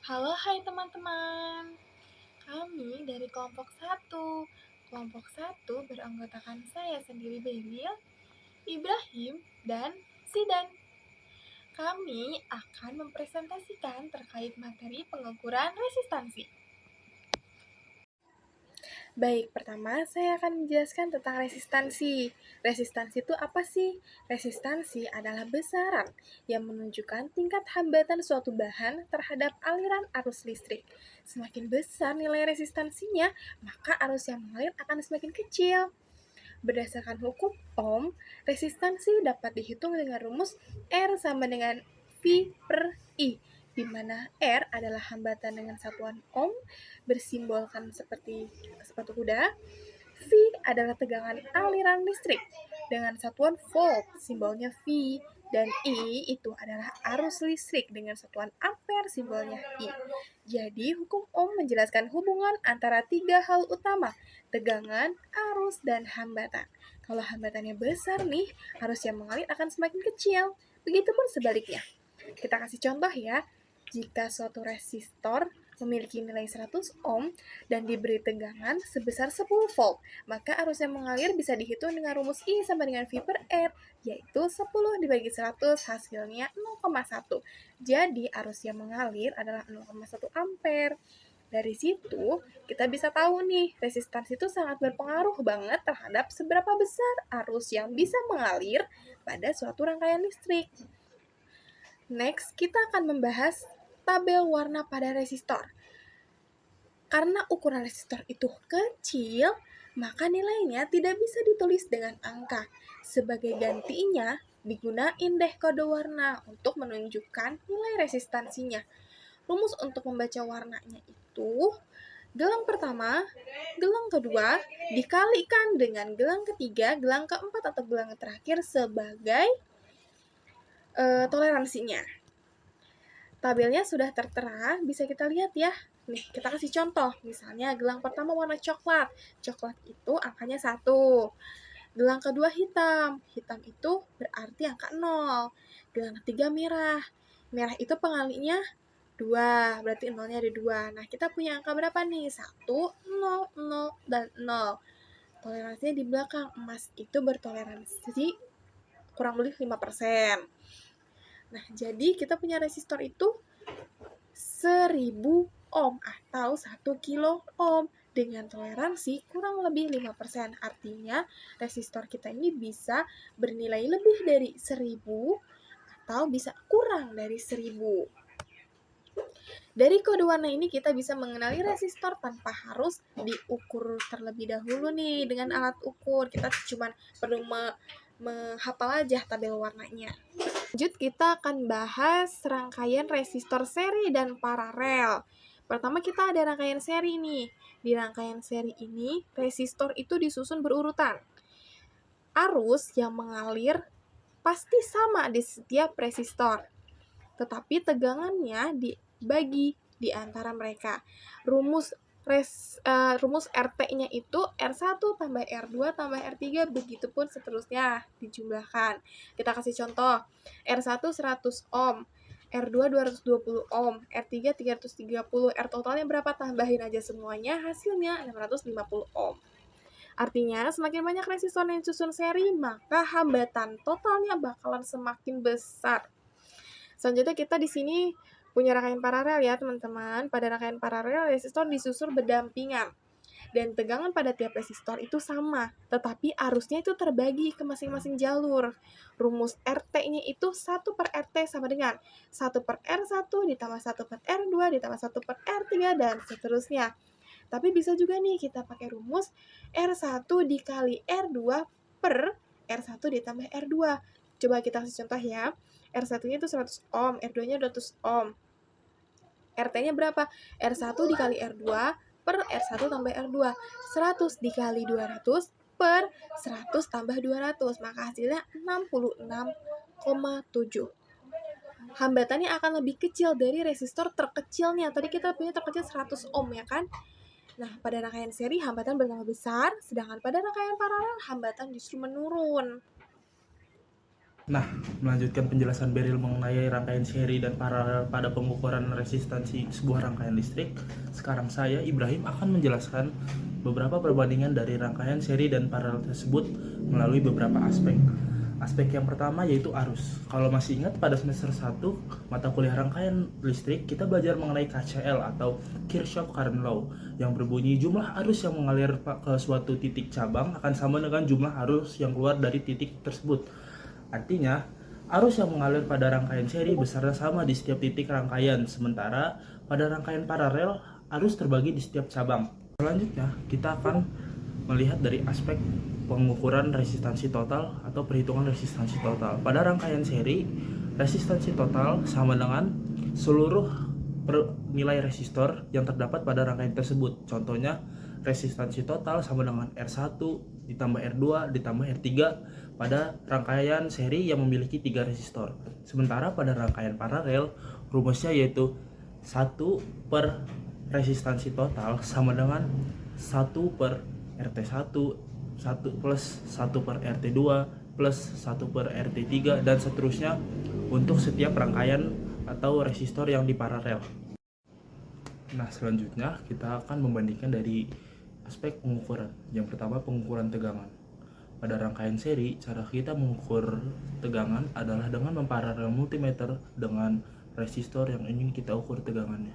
Hai teman-teman, kami dari kelompok 1. Kelompok 1 beranggotakan saya sendiri Beril, Ibrahim, dan Sidan. Kami akan mempresentasikan terkait materi pengukuran resistansi. Baik, pertama saya akan menjelaskan tentang resistansi. Resistansi itu apa sih? Resistansi adalah besaran yang menunjukkan tingkat hambatan suatu bahan terhadap aliran arus listrik. Semakin besar nilai resistansinya, maka arus yang mengalir akan semakin kecil. Berdasarkan hukum Ohm, resistansi dapat dihitung dengan rumus R sama dengan V per I, di mana R adalah hambatan dengan satuan ohm, bersimbolkan seperti sepatu kuda. V adalah tegangan aliran listrik dengan satuan volt, simbolnya V, dan I itu adalah arus listrik dengan satuan ampere, simbolnya I. Jadi, hukum Ohm menjelaskan hubungan antara 3 hal utama, tegangan, arus, dan hambatan. Kalau hambatannya besar nih, arus yang mengalir akan semakin kecil. Begitupun sebaliknya. Kita kasih contoh ya, jika suatu resistor memiliki nilai 100 ohm dan diberi tegangan sebesar 10 volt, maka arus yang mengalir bisa dihitung dengan rumus I sama dengan V per R, yaitu 10 dibagi 100 hasilnya 0,1. Jadi arus yang mengalir adalah 0,1 ampere. Dari situ, kita bisa tahu nih, resistansi itu sangat berpengaruh banget terhadap seberapa besar arus yang bisa mengalir pada suatu rangkaian listrik. Next, kita akan membahas tabel warna pada resistor. Karena ukuran resistor itu kecil, maka nilainya tidak bisa ditulis dengan angka. Sebagai gantinya, digunain deh kode warna untuk menunjukkan nilai resistansinya. Rumus untuk membaca warnanya itu, gelang pertama, gelang kedua, dikalikan dengan gelang ketiga, gelang keempat atau gelang terakhir sebagai toleransinya. Tabelnya sudah tertera, bisa kita lihat ya. Nih, kita kasih contoh. Misalnya, gelang pertama warna coklat. Coklat itu angkanya 1. Gelang kedua hitam. Hitam itu berarti angka 0. Gelang ketiga merah. Merah itu pengalinya 2, berarti nolnya ada 2. Nah, kita punya angka berapa nih? 1, 0, 0, dan 0. Toleransinya di belakang. Emas itu bertoleransi kurang lebih 5%. Nah, jadi kita punya resistor itu 1000 ohm atau 1 kilo ohm dengan toleransi kurang lebih 5%. Artinya, resistor kita ini bisa bernilai lebih dari 1000 atau bisa kurang dari 1000. Dari kode warna ini kita bisa mengenali resistor tanpa harus diukur terlebih dahulu nih dengan alat ukur. Kita cuma perlu menghafal aja tabel warnanya. Lanjut, kita akan bahas rangkaian resistor seri dan paralel. Pertama kita ada rangkaian seri nih. Di rangkaian seri ini, resistor itu disusun berurutan. Arus yang mengalir pasti sama di setiap resistor, tetapi tegangannya dibagi di antara mereka. Rumus RT-nya itu R1 tambah R2 tambah R3, begitupun seterusnya dijumlahkan. Kita kasih contoh, R1 100 ohm, R2 220 ohm, R3 330, R totalnya berapa? Tambahin aja semuanya, hasilnya 650 ohm. Artinya, semakin banyak resistor yang disusun seri, maka hambatan totalnya bakalan semakin besar. Selanjutnya kita di sini punya rangkaian paralel ya teman-teman. Pada rangkaian paralel, resistor disusun berdampingan. Dan tegangan pada tiap resistor itu sama, tetapi arusnya itu terbagi ke masing-masing jalur. Rumus RT-nya itu 1 per RT sama dengan 1 per R1 ditambah 1 per R2 ditambah 1 per R3 dan seterusnya. Tapi bisa juga nih kita pakai rumus R1 dikali R2 per R1 ditambah R2. Coba kita kasih contoh ya. R1-nya itu 100 ohm, R2-nya 200 ohm. RT-nya berapa? R1 dikali R2 per R1 tambah R2. 100 dikali 200 per 100 tambah 200. Maka hasilnya 66,7. Hambatannya akan lebih kecil dari resistor terkecilnya. Tadi kita punya terkecil 100 ohm ya kan? Nah, pada rangkaian seri hambatan bertambah besar, sedangkan pada rangkaian paralel hambatan justru menurun. Nah, melanjutkan penjelasan Beryl mengenai rangkaian seri dan paralel pada pengukuran resistansi sebuah rangkaian listrik, sekarang saya, Ibrahim, akan menjelaskan beberapa perbandingan dari rangkaian seri dan paralel tersebut melalui beberapa aspek. Aspek yang pertama yaitu arus. Kalau masih ingat pada semester 1 mata kuliah rangkaian listrik, kita belajar mengenai KCL atau Kirchhoff Current Law yang berbunyi jumlah arus yang mengalir ke suatu titik cabang akan sama dengan jumlah arus yang keluar dari titik tersebut. Artinya, arus yang mengalir pada rangkaian seri besarnya sama di setiap titik rangkaian, sementara pada rangkaian paralel arus terbagi di setiap cabang. Selanjutnya, kita akan melihat dari aspek pengukuran resistansi total atau perhitungan resistansi total. Pada rangkaian seri, resistansi total sama dengan seluruh nilai resistor yang terdapat pada rangkaian tersebut. Contohnya, resistansi total sama dengan R1 ditambah R2 ditambah R3 pada rangkaian seri yang memiliki 3 resistor. Sementara pada rangkaian paralel, rumusnya yaitu 1 per resistansi total sama dengan 1 per RT1, 1 plus 1 per RT2 plus 1 per RT3 dan seterusnya untuk setiap rangkaian atau resistor yang di paralel. Nah, selanjutnya kita akan membandingkan dari aspek pengukuran. Yang pertama, pengukuran tegangan. Pada rangkaian seri, cara kita mengukur tegangan adalah dengan memparalel multimeter dengan resistor yang ingin kita ukur tegangannya.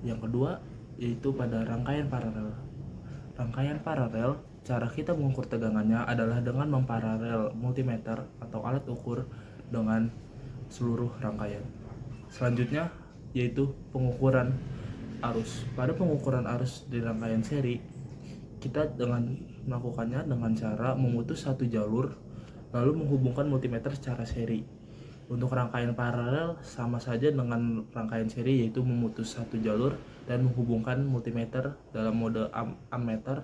Yang kedua, yaitu pada rangkaian paralel. Rangkaian paralel, cara kita mengukur tegangannya adalah dengan memparalel multimeter atau alat ukur dengan seluruh rangkaian. Selanjutnya, yaitu pengukuran arus. Pada pengukuran arus di rangkaian seri, kita melakukannya dengan cara memutus satu jalur lalu menghubungkan multimeter secara seri. Untuk rangkaian paralel sama saja dengan rangkaian seri, yaitu memutus satu jalur dan menghubungkan multimeter dalam mode ammeter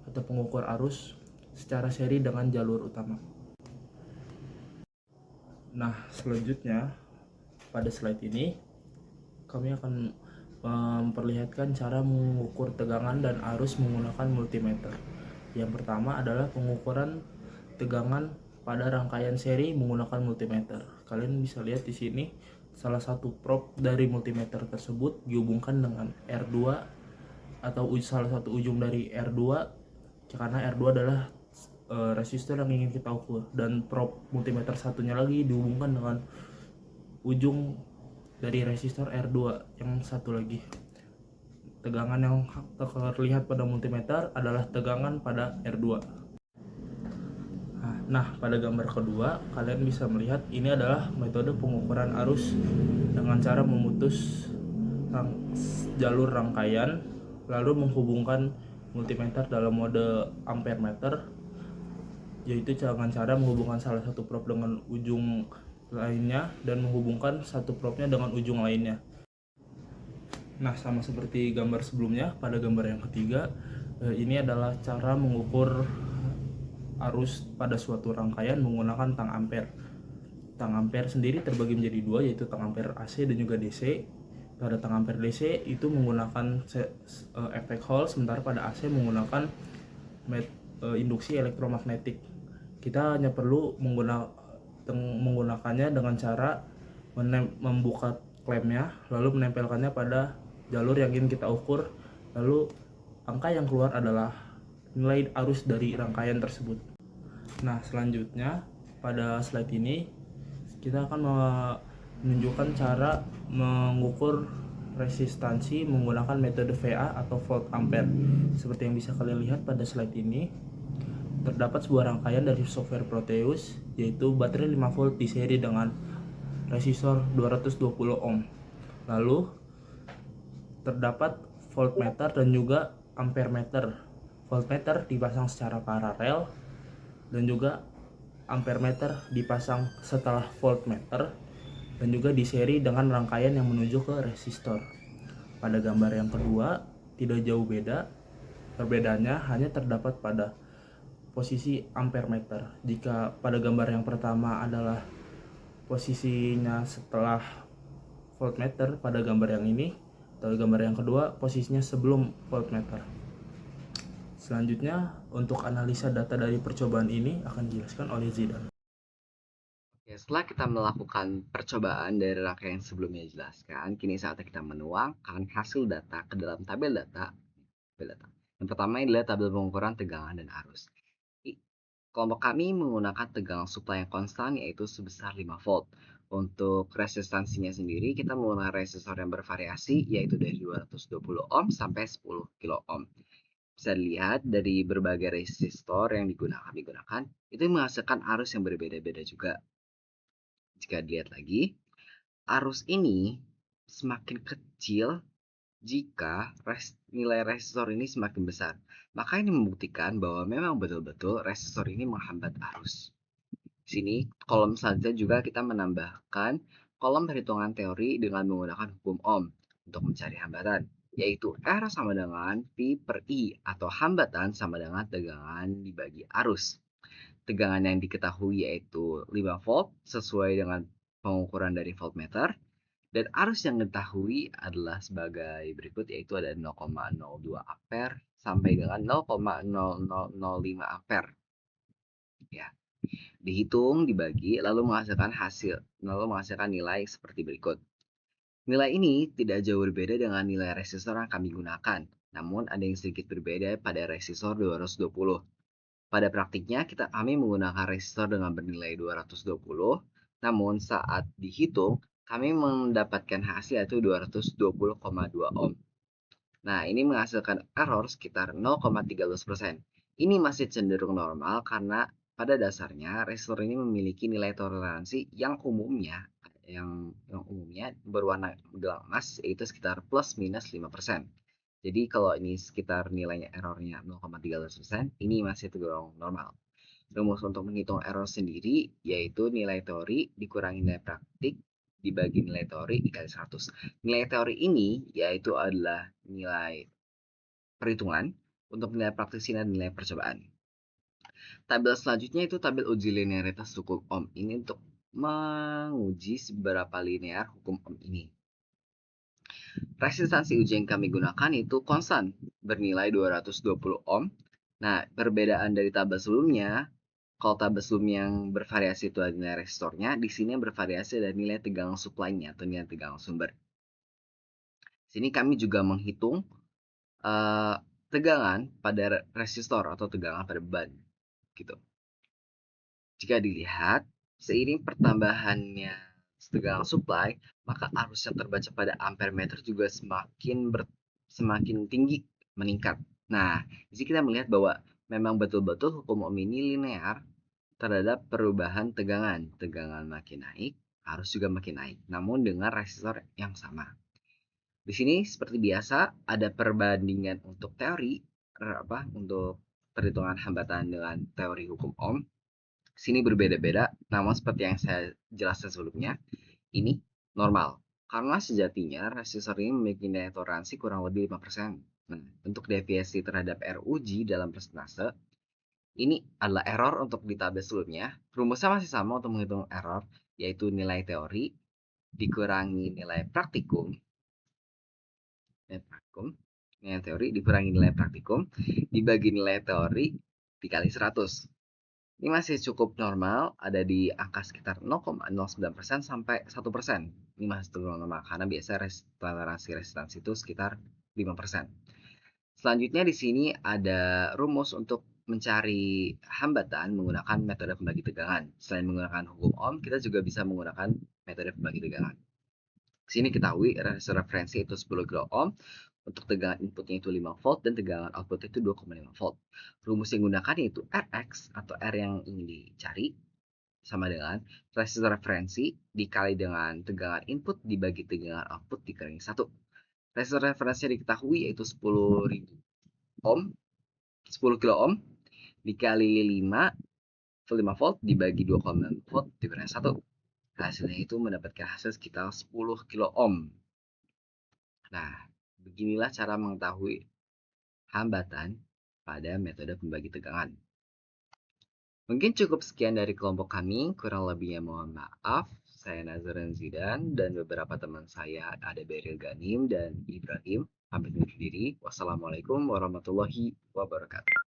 atau pengukur arus secara seri dengan jalur utama. Nah, selanjutnya pada slide ini kami akan memperlihatkan cara mengukur tegangan dan arus menggunakan multimeter. Yang pertama adalah pengukuran tegangan pada rangkaian seri menggunakan multimeter. Kalian bisa lihat di sini salah satu probe dari multimeter tersebut dihubungkan dengan R2 atau salah satu ujung dari R2 karena R2 adalah resistor yang ingin kita ukur, dan probe multimeter satunya lagi dihubungkan dengan ujung dari resistor R2 yang satu lagi. Tegangan yang terlihat pada multimeter adalah tegangan pada R2. Nah, pada gambar kedua kalian bisa melihat ini adalah metode pengukuran arus dengan cara memutus jalur rangkaian lalu menghubungkan multimeter dalam mode ampere meter, yaitu dengan cara menghubungkan salah satu probe dengan ujung lainnya dan menghubungkan satu probe-nya dengan ujung lainnya. Nah, sama seperti gambar sebelumnya, pada gambar yang ketiga ini adalah cara mengukur arus pada suatu rangkaian menggunakan tang ampere. Tang ampere sendiri terbagi menjadi dua, yaitu tang ampere AC dan juga DC. Pada tang ampere DC itu menggunakan efek Hall, sementara pada AC menggunakan induksi elektromagnetik. Kita hanya perlu menggunakannya dengan cara membuka klemnya lalu menempelkannya pada jalur yang ingin kita ukur, lalu angka yang keluar adalah nilai arus dari rangkaian tersebut. Nah, selanjutnya pada slide ini kita akan menunjukkan cara mengukur resistansi menggunakan metode VA atau volt ampere. Seperti yang bisa kalian lihat pada slide ini, terdapat sebuah rangkaian dari software Proteus, yaitu baterai 5 volt di seri dengan resistor 220 ohm. Lalu terdapat voltmeter dan juga ampermeter. Voltmeter dipasang secara paralel dan juga ampermeter dipasang setelah voltmeter dan juga di seri dengan rangkaian yang menuju ke resistor. Pada gambar yang kedua tidak jauh beda, perbedaannya hanya terdapat pada posisi ampermeter. Jika pada gambar yang pertama adalah posisinya setelah voltmeter, pada gambar yang ini atau gambar yang kedua posisinya sebelum voltmeter. Selanjutnya, untuk analisa data dari percobaan ini akan dijelaskan oleh Zidan. Ya, setelah kita melakukan percobaan dari rangkaian yang sebelumnya dijelaskan, kini saatnya kita menuangkan hasil data ke dalam tabel data. Yang pertama adalah tabel pengukuran tegangan dan arus. Kelompok kami menggunakan tegangan supply yang konstan yaitu sebesar 5 volt. Untuk resistansinya sendiri kita menggunakan resistor yang bervariasi yaitu dari 220 ohm sampai 10 kilo ohm. Bisa dilihat dari berbagai resistor yang digunakan itu menghasilkan arus yang berbeda-beda juga. Jika dilihat lagi, arus ini semakin kecil jika nilai resistor ini semakin besar. Maka ini membuktikan bahwa memang betul-betul resistor ini menghambat arus. Di sini kolom selanjutnya juga kita menambahkan kolom perhitungan teori dengan menggunakan hukum Ohm untuk mencari hambatan, yaitu R sama dengan P per I atau hambatan sama dengan tegangan dibagi arus. Tegangan yang diketahui yaitu 5 volt sesuai dengan pengukuran dari voltmeter, dan arus yang diketahui adalah sebagai berikut yaitu ada 0,02 ampere sampai dengan 0,0005 ampere. Ya, dihitung, dibagi, lalu menghasilkan nilai seperti berikut. Nilai ini tidak jauh berbeda dengan nilai resistor yang kami gunakan, namun ada yang sedikit berbeda pada resistor 220. Pada praktiknya, kami menggunakan resistor dengan bernilai 220, namun saat dihitung, kami mendapatkan hasil yaitu 220,2 ohm. Nah, ini menghasilkan error sekitar 0,13%. Ini masih cenderung normal karena pada dasarnya resistor ini memiliki nilai toleransi yang umumnya berwarna gelang emas yaitu sekitar plus minus 5%. Jadi kalau ini sekitar nilainya errornya 0,13%, ini masih tergolong normal. Rumus untuk menghitung error sendiri yaitu nilai teori dikurangi nilai praktik dibagi nilai teori dikali 100. Nilai teori ini yaitu adalah nilai perhitungan untuk nilai praktis dan nilai percobaan. Tabel selanjutnya itu tabel uji linearitas hukum Ohm. Ini untuk menguji seberapa linear hukum Ohm ini. Resistansi uji yang kami gunakan itu konstan, bernilai 220 ohm. Nah, perbedaan dari tabel sebelumnya, kalau tabel sebelumnya yang bervariasi itu ada nilai resistornya, di sini yang bervariasi ada nilai tegangan supply-nya atau nilai tegangan sumber. Di sini kami juga menghitung tegangan pada resistor atau tegangan pada beban, gitu. Jika dilihat, seiring pertambahannya tegangan supply, maka arus yang terbaca pada ampere meter juga semakin tinggi meningkat. Nah, di sini kita melihat bahwa memang betul-betul hukum Ohm ini linear terhadap perubahan tegangan. Tegangan makin naik, arus juga makin naik, namun dengan resistor yang sama. Di sini seperti biasa ada perbandingan untuk teori untuk perhitungan hambatan dengan teori hukum Ohm. Sini berbeda-beda, namun seperti yang saya jelaskan sebelumnya, ini normal. Karena sejatinya resistor ini memiliki nilai toleransi kurang lebih 5%. Nah, untuk deviasi terhadap RUG dalam persentase, ini adalah error untuk di tabel sebelumnya. Rumusnya masih sama untuk menghitung error, yaitu nilai teori dikurangi nilai praktikum. Nilai teori dikurangi nilai praktikum dibagi nilai teori dikali 100. Ini masih cukup normal, ada di angka sekitar 0,09% sampai 1%. Ini masih tergolong normal karena biasa toleransi resistansi itu sekitar 5%. Selanjutnya di sini ada rumus untuk mencari hambatan menggunakan metode pembagi tegangan. Selain menggunakan hukum Ohm, kita juga bisa menggunakan metode pembagi tegangan. Di sini ketahui resistor referensi itu 10 kilo ohm, untuk tegangan inputnya itu 5 volt dan tegangan outputnya itu 2,5 volt. Rumus yang digunakan yaitu Rx atau R yang ingin dicari sama dengan resistor referensi dikali dengan tegangan input dibagi tegangan output dikali 1. Resistor referensi yang diketahui yaitu 10.000 ohm, 10 kilo ohm dikali 5 volt dibagi 2,5 volt dikali 1. Hasilnya itu mendapatkan hasil sekitar 10 kilo ohm. Nah, beginilah cara mengetahui hambatan pada metode pembagi tegangan. Mungkin cukup sekian dari kelompok kami, kurang lebihnya mohon maaf. Saya Nazaran Zidan dan beberapa teman saya ada Beril Ganim dan Ibrahim. Pamit undur diri. Wassalamualaikum warahmatullahi wabarakatuh.